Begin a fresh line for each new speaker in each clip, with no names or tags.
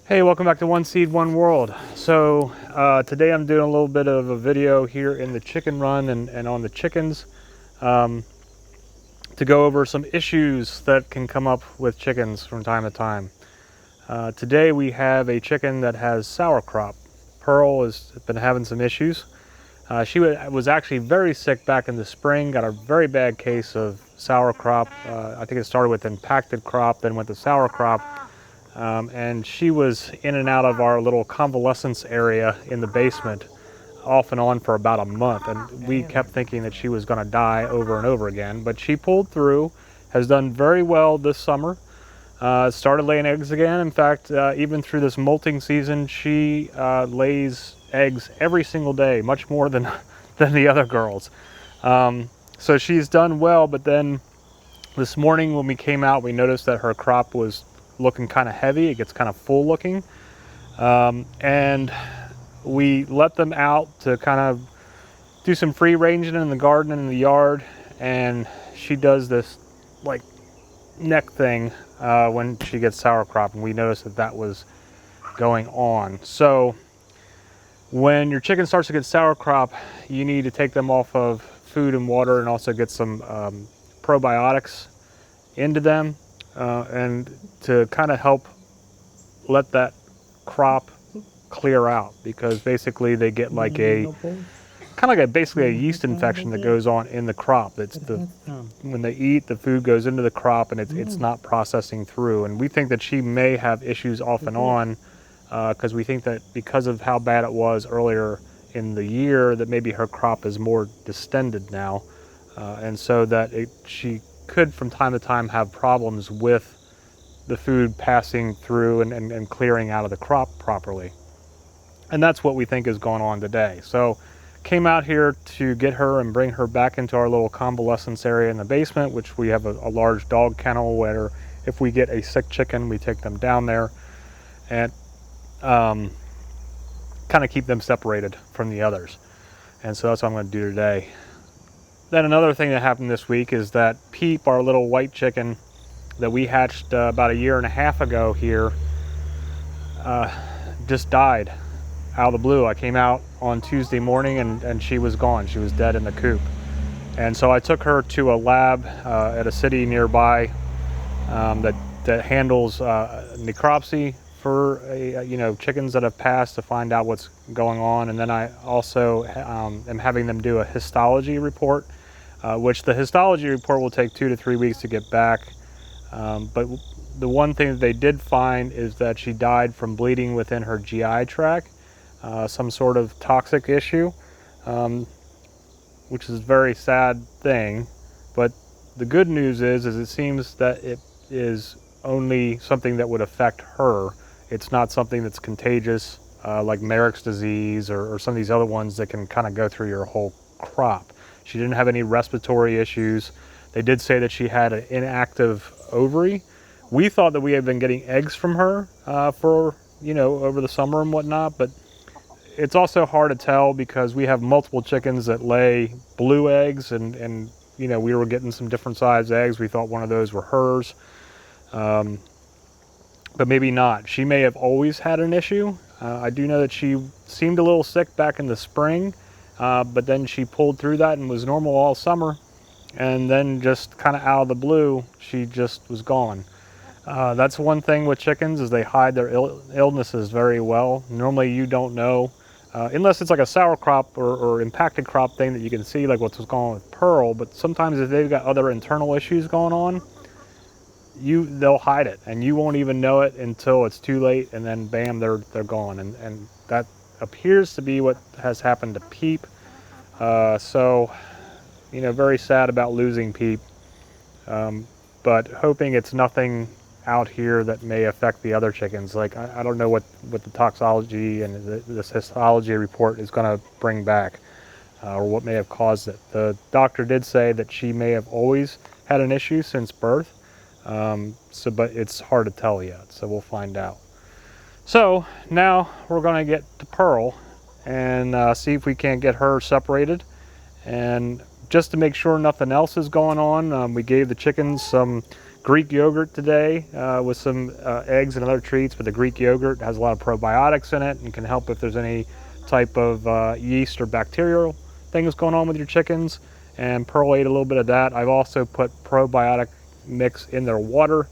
Hey, welcome back to One Seed, One World. So today I'm doing a little bit of a video here in the chicken run and on the chickens um, to go over some issues that can come up with chickens from time to time. Today we have a chicken that has sour crop. Pearl has been having some issues. She was actually very sick back in the spring, got a very bad case of sour crop. I think it started with impacted crop, then went to sour crop. And she was in and out of our little convalescence area in the basement off and on for about a month, and we kept thinking that she was going to die over and over again, but she pulled through, has done very well this summer, started laying eggs again. In fact, even through this molting season, she lays eggs every single day, much more than than the other girls. So she's done well, but then this morning when we came out, we noticed that her crop was looking kind of heavy. It gets kind of full looking. And we let them out to kind of do some free ranging in the garden and in the yard. And she does this like neck thing when she gets sour crop. And we noticed that that was going on. So when your chicken starts to get sour crop, you need to take them off of food and water and also get some probiotics into them and to kind of help let that crop clear out, because basically they get like a kind of like basically a yeast infection that goes on in the crop. That's when they eat, the food goes into the crop and it's not processing through. And we think that she may have issues off and on because we think that because of how bad it was earlier in the year, that maybe her crop is more distended now, and so that she could from time to time have problems with the food passing through and clearing out of the crop properly. And that's what we think is going on today. So came out here to get her and bring her back into our little convalescence area in the basement, which we have a large dog kennel where if we get a sick chicken, we take them down there and kind of keep them separated from the others. And so that's what I'm going to do today. Then another thing that happened this week is that Peep, our little white chicken that we hatched about 1.5 years ago here, just died out of the blue. I came out on Tuesday morning and she was gone. She was dead in the coop. And so I took her to a lab at a city nearby that handles necropsy for chickens that have passed, to find out what's going on. And then I also am having them do a histology report, which the histology report will take 2 to 3 weeks to get back. But the one thing that they did find is that she died from bleeding within her GI tract, some sort of toxic issue, which is a very sad thing. But the good news is it seems that it is only something that would affect her. It's not something that's contagious, like Merrick's disease or some of these other ones that can kind of go through your whole crop. She didn't have any respiratory issues. They did say that she had an inactive ovary. We thought that we had been getting eggs from her for, over the summer and whatnot, but it's also hard to tell because we have multiple chickens that lay blue eggs and we were getting some different size eggs. We thought one of those were hers. But maybe not. She may have always had an issue. I do know that she seemed a little sick back in the spring, but then she pulled through that and was normal all summer. And then just kind of out of the blue, she just was gone. That's one thing with chickens, is they hide their illnesses very well. Normally you don't know, unless it's like a sour crop or impacted crop thing that you can see, like what's going on with Pearl. But sometimes if they've got other internal issues going on, they'll hide it and you won't even know it until it's too late, and then bam, they're gone. And that appears to be what has happened to Peep. So very sad about losing Peep, but hoping it's nothing out here that may affect the other chickens. Like I don't know what the toxology and this histology report is going to bring back, or what may have caused it. The doctor did say that she may have always had an issue since birth. But it's hard to tell yet, so we'll find out. So now we're going to get to Pearl and see if we can't get her separated. And just to make sure nothing else is going on, we gave the chickens some Greek yogurt today with some eggs and other treats, but the Greek yogurt has a lot of probiotics in it and can help if there's any type of yeast or bacterial things going on with your chickens. And Pearl ate a little bit of that. I've also put probiotic mix in their water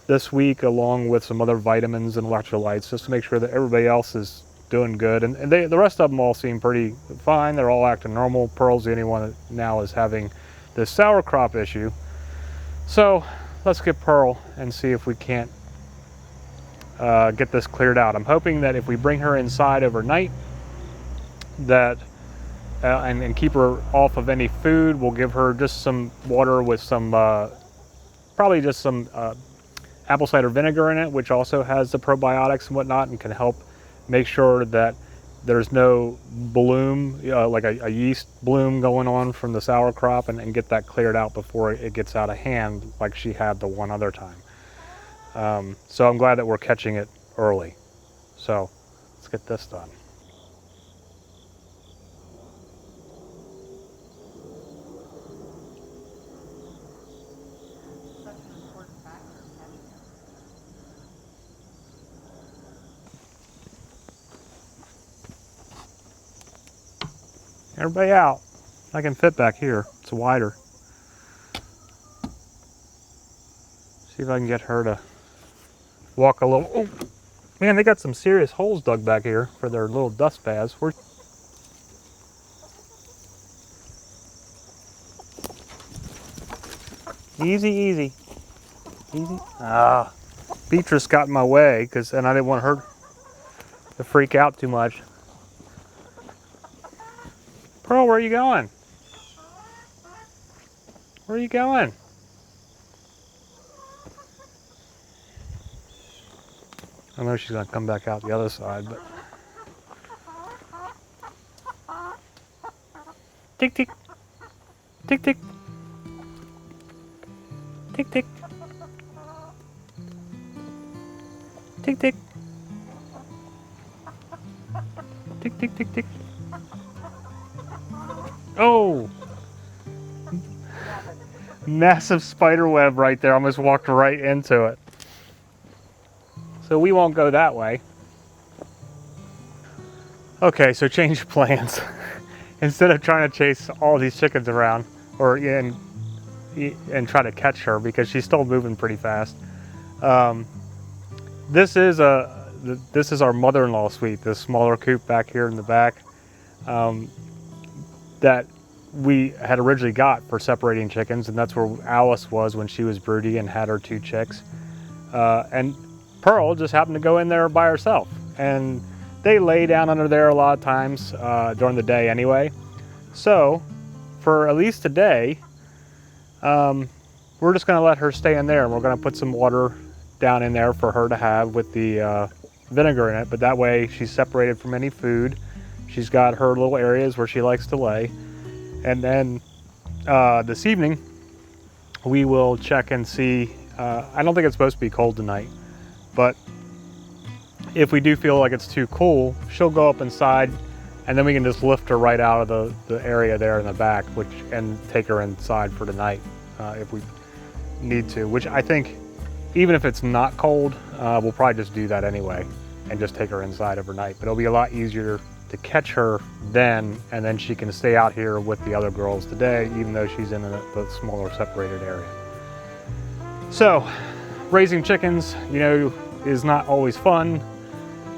this week, along with some other vitamins and electrolytes, just to make sure that everybody else is doing good. And the rest of them all seem pretty fine. They're all acting normal. Pearl's the only one that now is having this sour crop issue. So let's get Pearl and see if we can't get this cleared out. I'm hoping that if we bring her inside overnight, that and keep her off of any food, we'll give her just some water with some probably just some apple cider vinegar in it, which also has the probiotics and whatnot, and can help make sure that there's no bloom, like a yeast bloom going on from the sour crop, and get that cleared out before it gets out of hand like she had the one other time. So I'm glad that we're catching it early. So let's get this done. Everybody out. I can fit back here. It's wider. See if I can get her to walk a little. Oh, man, they got some serious holes dug back here for their little dust baths. Easy, easy. Easy. Ah, Beatrice got in my way, and I didn't want her to freak out too much. Pearl, where are you going? Where are you going? I know she's gonna come back out the other side, but. Tick, tick. Tick, tick. Tick, tick. Tick, tick. Tick, tick, tick, tick. Oh! Massive spider web right there. I almost walked right into it. So we won't go that way. Okay, so change of plans. Instead of trying to chase all these chickens around and try to catch her, because she's still moving pretty fast. This is our mother-in-law suite, this smaller coop back here in the back. That we had originally got for separating chickens, and that's where Alice was when she was broody and had her 2 chicks. And Pearl just happened to go in there by herself, and they lay down under there a lot of times during the day anyway. So for at least today, we're just gonna let her stay in there, and we're gonna put some water down in there for her to have with the vinegar in it, but that way she's separated from any food. She's got her little areas where she likes to lay. And then this evening, we will check and see. I don't think it's supposed to be cold tonight, but if we do feel like it's too cool, she'll go up inside, and then we can just lift her right out of the area there in the back, and take her inside for tonight if we need to, which I think even if it's not cold, we'll probably just do that anyway and just take her inside overnight. But it'll be a lot easier to catch her then, and then she can stay out here with the other girls today, even though she's in the smaller separated area. So raising chickens, is not always fun,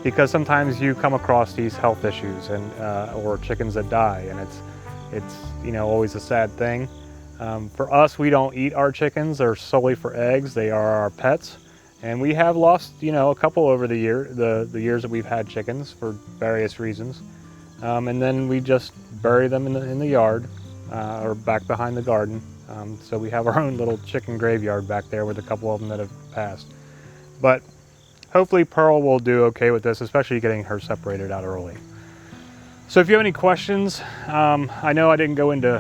because sometimes you come across these health issues or chickens that die, and it's always a sad thing. For us, we don't eat our chickens. They're solely for eggs. They are our pets. And we have lost, a couple over the years that we've had chickens for various reasons. And then we just bury them in the yard or back behind the garden. So we have our own little chicken graveyard back there with a couple of them that have passed. But hopefully Pearl will do okay with this, especially getting her separated out early. So if you have any questions, I know I didn't go into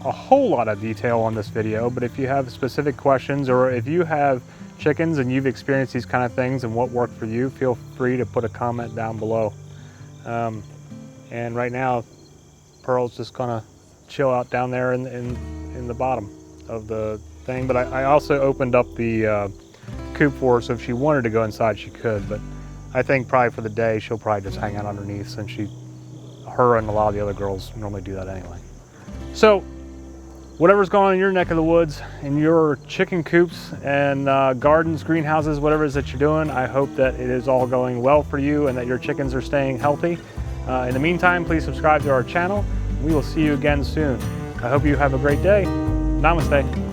a whole lot of detail on this video, but if you have specific questions, or if you have chickens and you've experienced these kind of things and what worked for you, feel free to put a comment down below. And right now, Pearl's just gonna chill out down there in the bottom of the thing, but I also opened up the coop for her, so if she wanted to go inside, she could. But I think probably for the day, she'll probably just hang out underneath, since her and a lot of the other girls normally do that anyway. So whatever's going on in your neck of the woods, in your chicken coops and gardens, greenhouses, whatever it is that you're doing, I hope that it is all going well for you and that your chickens are staying healthy. In the meantime, please subscribe to our channel. We will see you again soon. I hope you have a great day. Namaste.